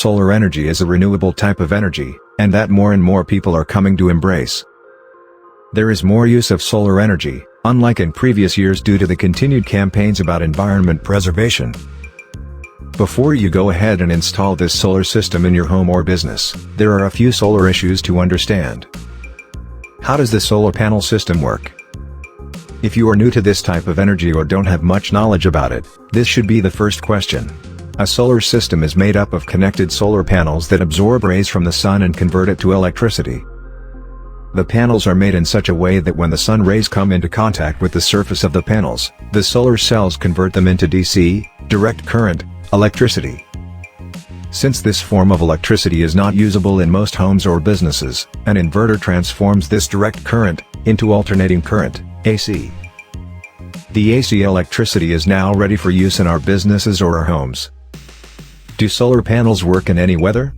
solar energy is a renewable type of energy, and that more and more people are coming to embrace. There is more use of solar energy, unlike in previous years due to the continued campaigns about environment preservation. Before you go ahead and install this solar system in your home or business, there are a few solar issues to understand. How does the solar panel system work? If you are new to this type of energy or don't have much knowledge about it, this should be the first question. A solar system is made up of connected solar panels that absorb rays from the sun and convert it to electricity. The panels are made in such a way that when the sun rays come into contact with the surface of the panels, the solar cells convert them into DC, direct current, electricity. Since this form of electricity is not usable in most homes or businesses, an inverter transforms this direct current into alternating current, AC. The AC electricity is now ready for use in our businesses or our homes. Do solar panels work in any weather?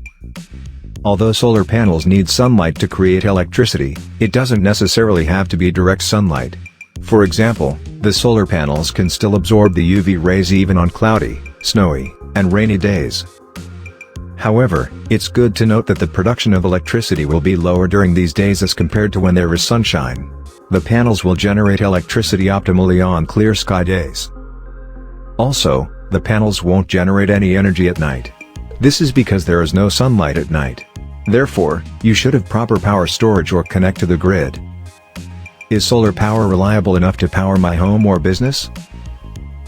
Although solar panels need sunlight to create electricity, it doesn't necessarily have to be direct sunlight. For example, the solar panels can still absorb the UV rays even on cloudy, snowy, and rainy days. However, it's good to note that the production of electricity will be lower during these days as compared to when there is sunshine. The panels will generate electricity optimally on clear sky days. Also, the panels won't generate any energy at night. This is because there is no sunlight at night. Therefore, you should have proper power storage or connect to the grid. Is solar power reliable enough to power my home or business?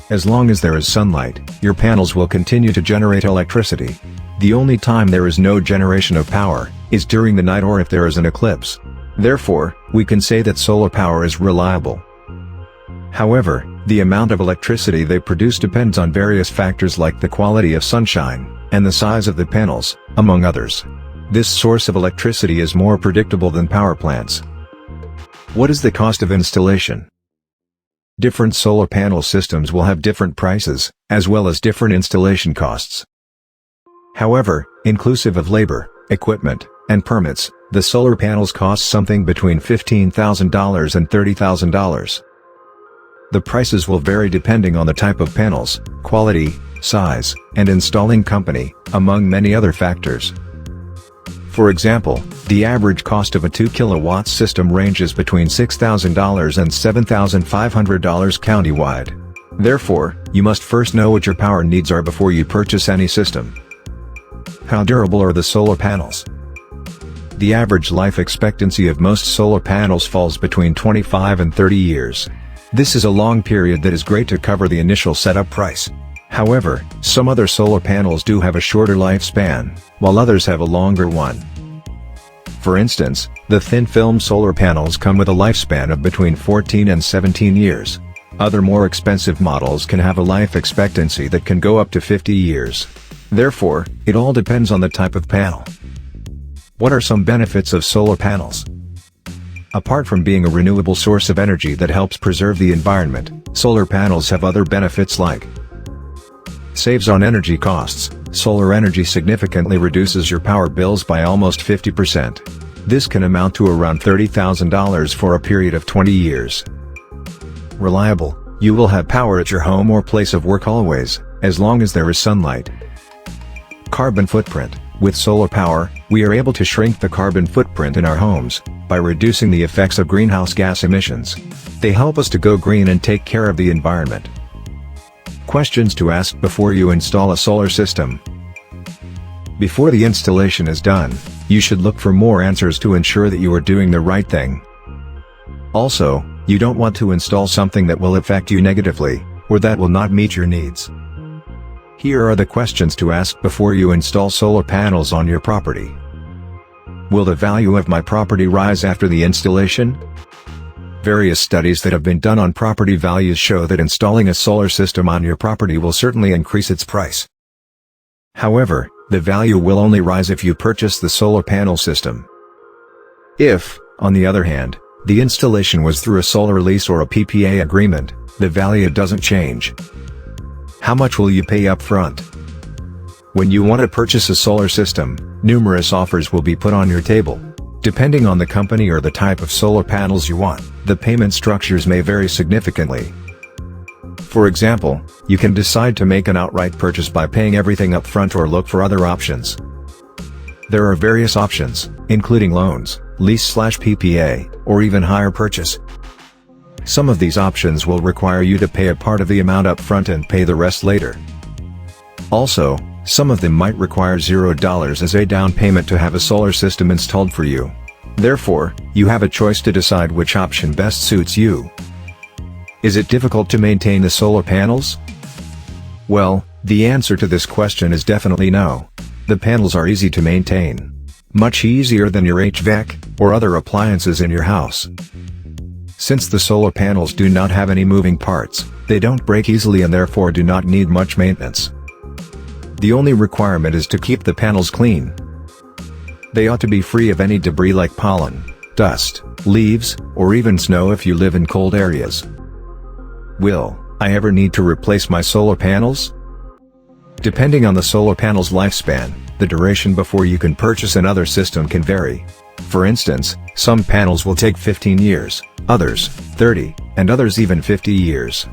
As long as there is sunlight, your panels will continue to generate electricity. The only time there is no generation of power is during the night or if there is an eclipse. Therefore, we can say that solar power is reliable. However, the amount of electricity they produce depends on various factors like the quality of sunshine and the size of the panels, among others. This source of electricity is more predictable than power plants. What is the cost of installation? Different solar panel systems will have different prices, as well as different installation costs. However, inclusive of labor, equipment, and permits, the solar panels cost something between $15,000 and $30,000. The prices will vary depending on the type of panels, quality, size, and installing company, among many other factors. For example, the average cost of a 2 kW system ranges between $6,000 and $7,500 countywide. Therefore, you must first know what your power needs are before you purchase any system. How durable are the solar panels? The average life expectancy of most solar panels falls between 25 and 30 years. This is a long period that is great to cover the initial setup price. However, some other solar panels do have a shorter lifespan, while others have a longer one. For instance, the thin-film solar panels come with a lifespan of between 14 and 17 years. Other more expensive models can have a life expectancy that can go up to 50 years. Therefore, it all depends on the type of panel. What are some benefits of solar panels? Apart from being a renewable source of energy that helps preserve the environment, solar panels have other benefits like saves on energy costs. Solar energy significantly reduces your power bills by almost 50%. This can amount to around $30,000 for a period of 20 years. Reliable. You will have power at your home or place of work always, as long as there is sunlight. Carbon footprint. With solar power, we are able to shrink the carbon footprint in our homes by reducing the effects of greenhouse gas emissions. They help us to go green and take care of the environment. Questions to ask before you install a solar system. Before the installation is done, you should look for more answers to ensure that you are doing the right thing. Also, you don't want to install something that will affect you negatively, or that will not meet your needs. Here are the questions to ask before you install solar panels on your property. Will the value of my property rise after the installation? Various studies that have been done on property values show that installing a solar system on your property will certainly increase its price. However, the value will only rise if you purchase the solar panel system. If, on the other hand, the installation was through a solar lease or a PPA agreement, the value doesn't change. How much will you pay up front? When you want to purchase a solar system, numerous offers will be put on your table. Depending on the company or the type of solar panels you want, the payment structures may vary significantly. For example, you can decide to make an outright purchase by paying everything up front or look for other options. There are various options, including loans, lease/PPA, or even hire purchase. Some of these options will require you to pay a part of the amount up front and pay the rest later. Also, some of them might require $0 as a down payment to have a solar system installed for you. Therefore, you have a choice to decide which option best suits you. Is it difficult to maintain the solar panels? Well, the answer to this question is definitely no. The panels are easy to maintain. Much easier than your HVAC, or other appliances in your house. Since the solar panels do not have any moving parts, they don't break easily and therefore do not need much maintenance. The only requirement is to keep the panels clean. They ought to be free of any debris like pollen, dust, leaves, or even snow if you live in cold areas. Will I ever need to replace my solar panels? Depending on the solar panel's lifespan, the duration before you can purchase another system can vary. For instance, some panels will take 15 years, others 30, and others even 50 years.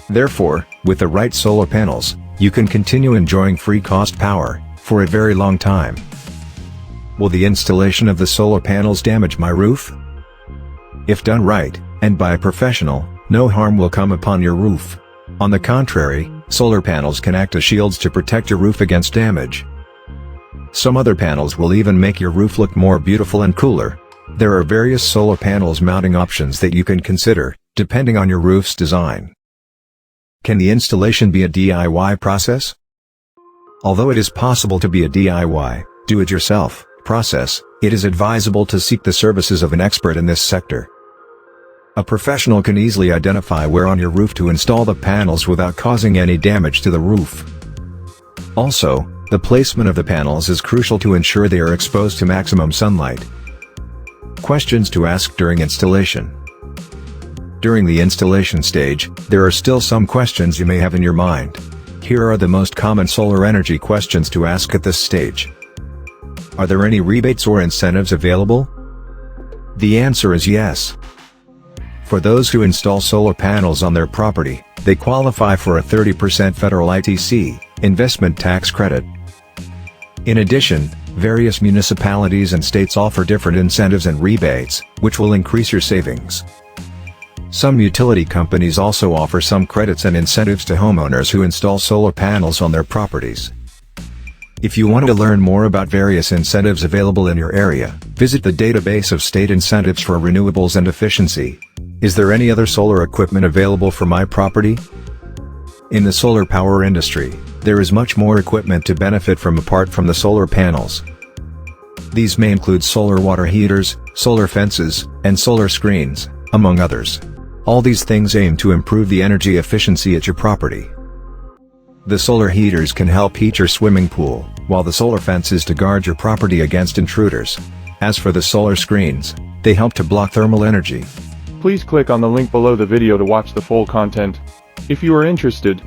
Therefore, with the right solar panels, you can continue enjoying free cost power for a very long time. Will the installation of the solar panels damage my roof? If done right, and by a professional, no harm will come upon your roof. On the contrary, solar panels can act as shields to protect your roof against damage. Some other panels will even make your roof look more beautiful and cooler. There are various solar panels mounting options that you can consider, depending on your roof's design. Can the installation be a DIY process? Although it is possible to be a DIY, do-it-yourself, process, it is advisable to seek the services of an expert in this sector. A professional can easily identify where on your roof to install the panels without causing any damage to the roof. Also, the placement of the panels is crucial to ensure they are exposed to maximum sunlight. Questions to ask during installation. During the installation stage, there are still some questions you may have in your mind. Here are the most common solar energy questions to ask at this stage. Are there any rebates or incentives available? The answer is yes. For those who install solar panels on their property, they qualify for a 30% federal ITC, investment tax credit. In addition, various municipalities and states offer different incentives and rebates, which will increase your savings. Some utility companies also offer some credits and incentives to homeowners who install solar panels on their properties. If you want to learn more about various incentives available in your area, visit the database of state incentives for renewables and efficiency. Is there any other solar equipment available for my property? In the solar power industry, there is much more equipment to benefit from apart from the solar panels. These may include solar water heaters, solar fences, and solar screens, among others. All these things aim to improve the energy efficiency at your property. The solar heaters can help heat your swimming pool, while the solar fence is to guard your property against intruders. As for the solar screens, they help to block thermal energy. Please click on the link below the video to watch the full content. If you are interested,